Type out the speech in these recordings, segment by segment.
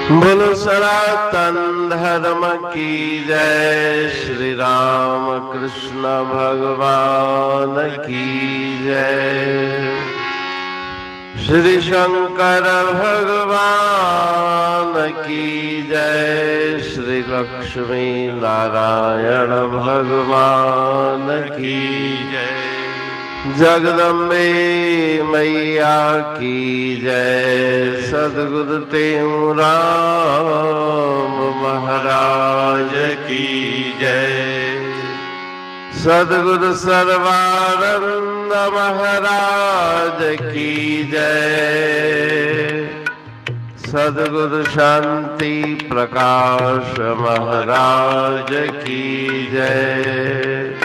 बोलो सनातन धर्म की जय। श्री राम कृष्ण भगवान की जय। श्री शंकर भगवान की जय। श्री लक्ष्मी नारायण भगवान की जय। जगदम्बे मैया की जय। सद्गुरु राम महाराज की जय। सद्गुरु सर्वानंद महाराज की जय। सद्गुरु शांति प्रकाश महाराज की जय।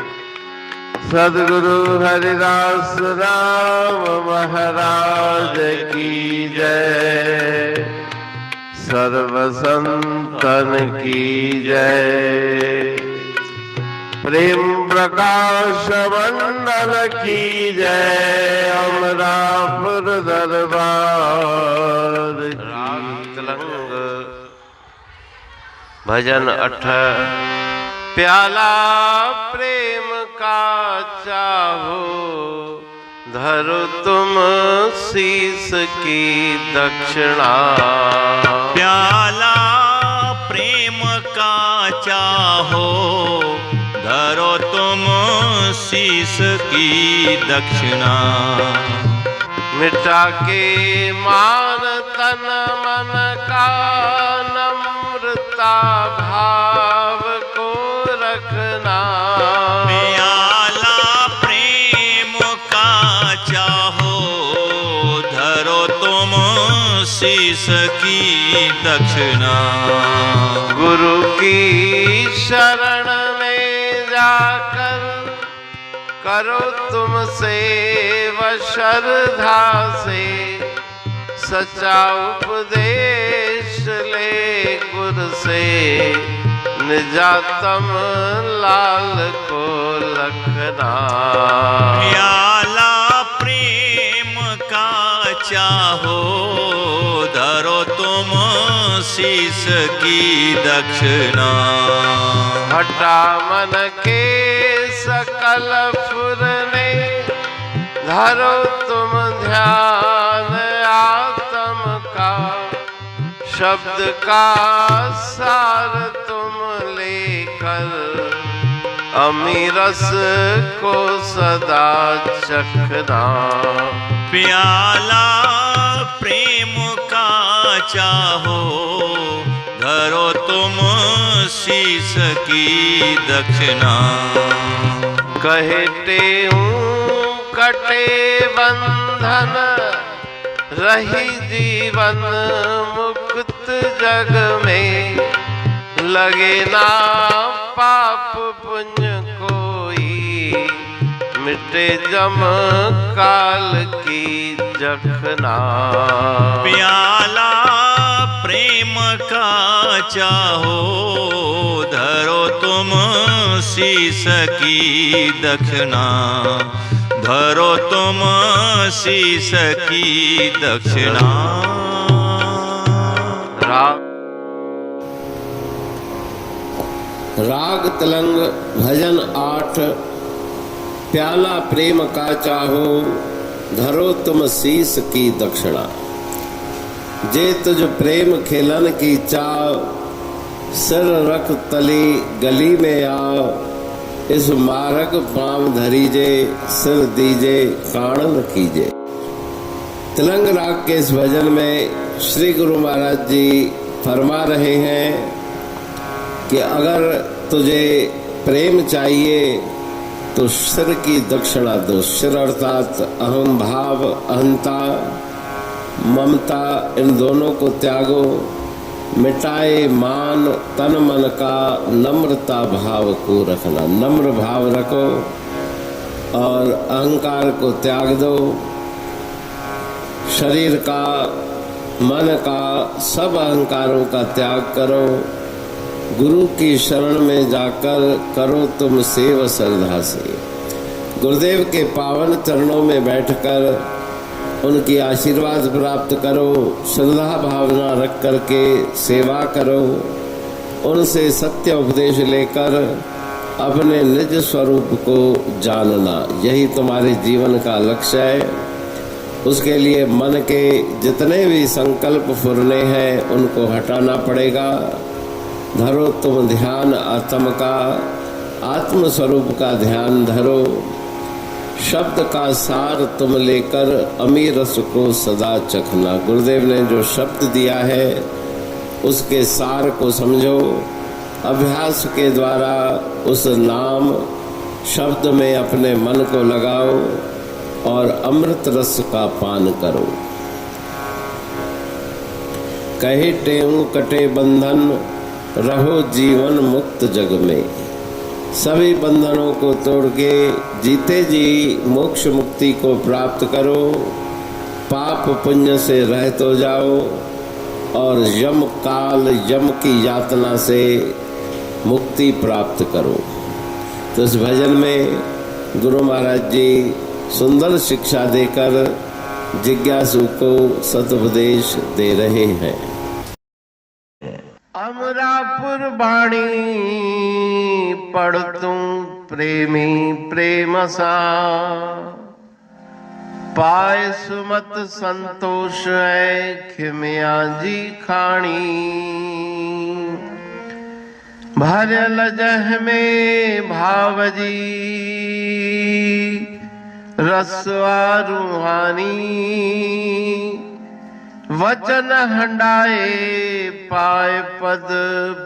सद्गुरु हरिदास राम महाराज की जय। सर्व संतन की जय। प्रेम प्रकाश मंडल की जय। अमरापुर दरबार राग तिलंग भजन 8। प्याला प्रेम का चाहो, धरो तुम शीस की दक्षिणा। प्याला प्रेम का चाहो, धरो तुम शीस की दक्षिणा। मिटा के मान तन मन का नम्रता भाव को रखना। प्याला प्रेम का चाहो, धरो तुम शीस की दक्षिणा। गुरु की शरण में जाकर करो तुम सेवा श्रद्धा से। सच्चा उपदेश ले गुरु से, निजातम लाल को लखना। प्याला प्रेम का चाहो, धरो तुम शीस की दक्षिणा। हटा मन के सकल फुरने, धरो तुम ध्यान आत्म का। शब्द का सार तुम लेकर, अमीरस को सदा चखना। प्याला प्रेम का चाहो, धरो तुम शीस की दक्षिणा। कहते हूँ कटे बंधन, रही जीवन मुक्त जग में। लगे ना पाप पुण्य कोई, मिटे जम काल की जखना। प्याला प्रेम का चाहो, धरो तुम शीस की दक्षिणा। धरो तुम शीस की दक्षिणा। राग तिलंग भजन 8। प्याला प्रेम का चाहो, धरो तुम शीस की दक्षिणा। जे तुझ प्रेम खेलन की चाव, सिर रख तली गली में आओ। इस मार्ग पाम धरीजे, सिर दीजे काणन कीजे। तिलंग राग के इस भजन में श्री गुरु महाराज जी फरमा रहे हैं कि अगर तुझे प्रेम चाहिए तो सिर की दक्षिणा दो। सिर अर्थात अहम भाव, अहंता, ममता, इन दोनों को त्यागो। मिटाए मान तन मन का, नम्रता भाव को रखना। नम्र भाव रखो और अहंकार को त्याग दो। शरीर का, मन का, सब अहंकारों का त्याग करो। गुरु की शरण में जाकर करो तुम सेवा श्रद्धा से। गुरुदेव के पावन चरणों में बैठकर उनकी आशीर्वाद प्राप्त करो, श्रद्धा भावना रख करके सेवा करो, उनसे सत्य उपदेश लेकर अपने निज स्वरूप को जानना, यही तुम्हारे जीवन का लक्ष्य है। उसके लिए मन के जितने भी संकल्प फुरने हैं उनको हटाना पड़ेगा। धरो तुम ध्यान आत्म का, आत्म स्वरूप का ध्यान धरो। शब्द का सार तुम लेकर अमीर रस को सदा चखना। गुरुदेव ने जो शब्द दिया है उसके सार को समझो, अभ्यास के द्वारा उस नाम शब्द में अपने मन को लगाओ और अमृत रस का पान करो। कहे टेऊ कटे बंधन, रहो जीवन मुक्त जग में। सभी बंधनों को तोड़ के जीते जी मोक्ष मुक्ति को प्राप्त करो। पाप पुण्य से रहित हो जाओ और यम काल यम की यातना से मुक्ति प्राप्त करो। तो इस भजन में गुरु महाराज जी सुंदर शिक्षा देकर जिज्ञासु को सदुपदेश दे रहे हैं। अमरापुर बाणी पढ़ तू प्रेमी प्रेम सा, पाए सुमत संतोष है खिमिया जी खाणी। भरल जह में भावजी रसवा रूहानी। वचन हंडाए पाए पद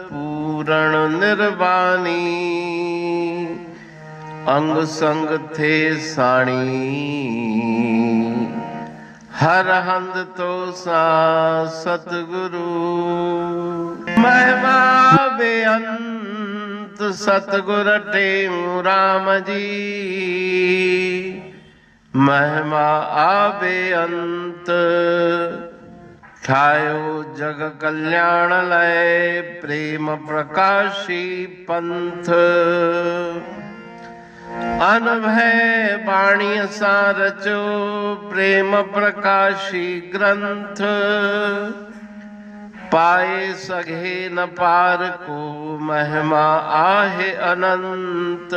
पूरण निर्वाणी। अंग संग थे साणी हर हंद तो सा सतगुरु। महिमा बेअंत सतगुर टेऊ राम जी। महिमा आबे अंत ठायो जग कल्याण लय। प्रेम प्रकाशी पंथ अनभय बाणी सा रचो। प्रेम प्रकाशी ग्रंथ पाए सघे न पार को। महिमा आहे अनंत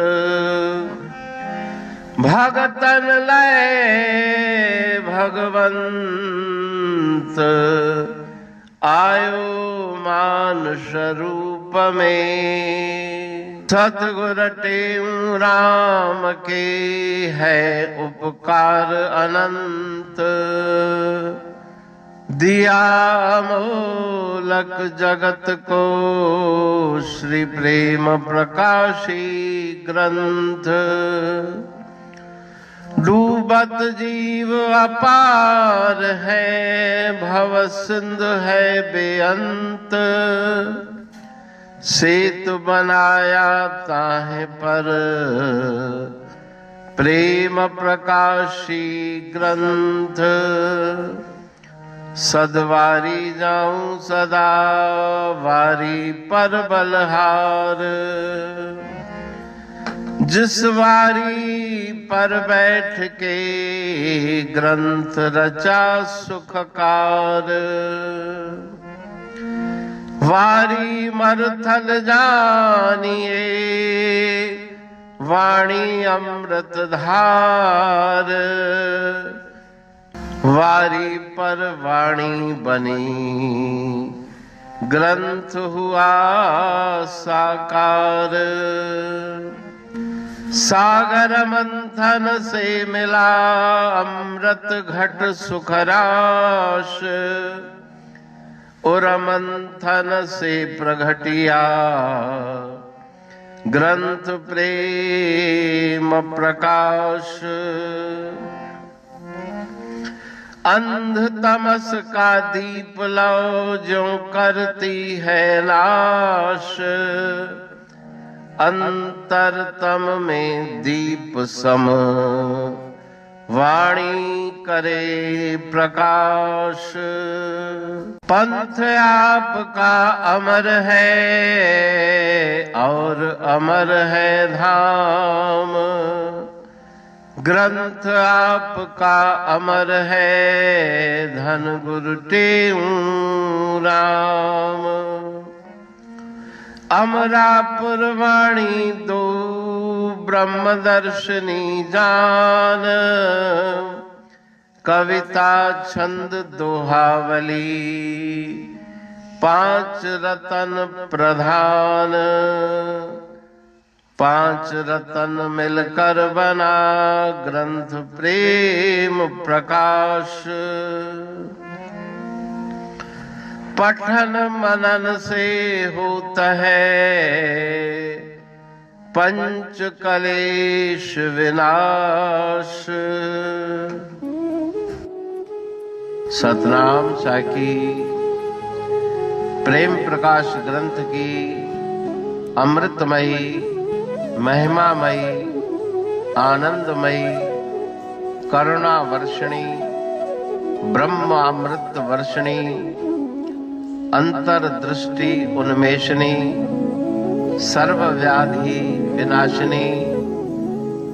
भगतन लय भगवंत। आयो मानुष रूप में। सतगुर टेऊ राम के है उपकार अनंत। दिया मोलक जगत को श्री प्रेम प्रकाशी ग्रंथ। डूबत जीव अपार है भव सिंधु है बेअंत। सेतु बनाया ताहे पर प्रेम प्रकाशी ग्रंथ। सदवारी जाऊं सदा वारी पर बलहार। जिस वारी पर बैठ के ग्रंथ रचा सुखकार। वारी मरथल जानिए वाणी अमृत धार। वारी पर वाणी बनी ग्रंथ हुआ साकार। सागर मंथन से मिला अमृत घट सुखराश। और मंथन से प्रगटिया ग्रंथ प्रेम प्रकाश। अंध तमस का दीप लो जो करती है नाश। अंतरतम में दीप सम वाणी करे प्रकाश। पंथ आपका अमर है और अमर है धाम। ग्रंथ आपका अमर है, धन गुरु तेऊ राम। अमरापुर वाणी दो ब्रह्म दर्शनी जान, कविता छंद दोहावली पांच रतन प्रधान। पांच रतन मिलकर बना ग्रंथ प्रेम प्रकाश। पठन मनन से होता है पंच कलेश विनाश। सतनाम साखी प्रेम प्रकाश ग्रंथ की अमृतमयी, महिमामयी, आनंदमयी, करुणा वर्षिणी, ब्रह्म अमृत वर्षिणी, अंतर्दृष्टि उन्मेषणी, सर्वव्याधि विनाशिनी,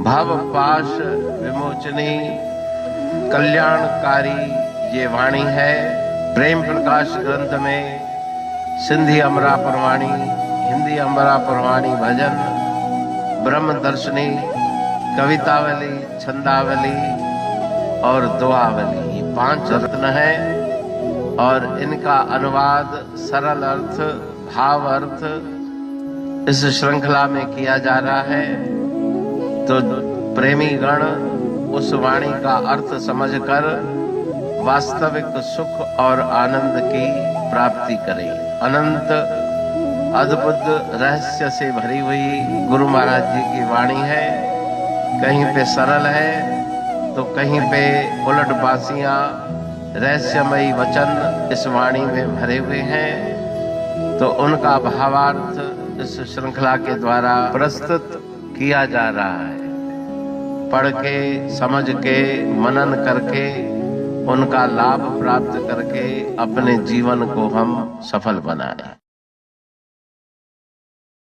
भवपाश विमोचनी, कल्याणकारी ये वाणी है। प्रेम प्रकाश ग्रंथ में सिंधी अमरापुर वाणी, हिंदी अमरापुर वाणी भजन, ब्रह्म दर्शनी, कवितावली, छंदावली और दुआवली, ये पांच रत्न है और इनका अनुवाद सरल अर्थ, भाव अर्थ इस श्रृंखला में किया जा रहा है। तो प्रेमी गण उस वाणी का अर्थ समझकर वास्तविक सुख और आनंद की प्राप्ति करें। अनंत अद्भुत रहस्य से भरी हुई गुरु महाराज जी की वाणी है। कहीं पे सरल है तो कहीं पे उलट बासियां, रहस्यमयी वचन इस वाणी में भरे हुए हैं। तो उनका भावार्थ इस श्रृंखला के द्वारा प्रस्तुत किया जा रहा है। पढ़ के, समझ के, मनन करके, उनका लाभ प्राप्त करके अपने जीवन को हम सफल बनाएं।